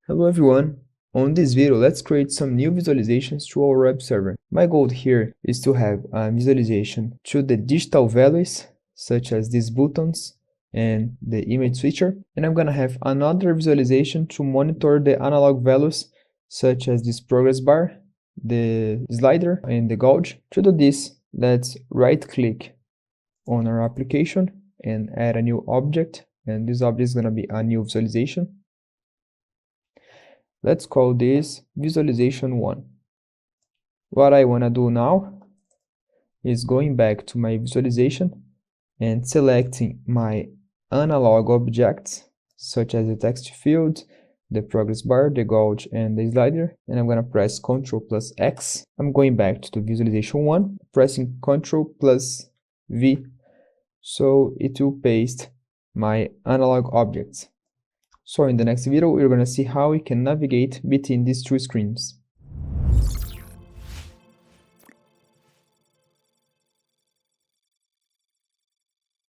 Hello everyone! On this video, let's create some new visualizations to our web server. My goal here is to have a visualization to the digital values, such as these buttons and the image switcher. And I'm going to have another visualization to monitor the analog values, such as this progress bar, the slider, and the gauge. To do this, let's right-click on our application and add a new object. And this object is going to be a new visualization. Let's call this visualization 1. What I want to do now is going back to my visualization and selecting my analog objects, such as the text field, the progress bar, the gauge, and the slider. And I'm going to press Ctrl+X. I'm going back to the visualization 1, pressing Ctrl+V, so it will paste my analog objects. So in the next video, we're going to see how we can navigate between these two screens.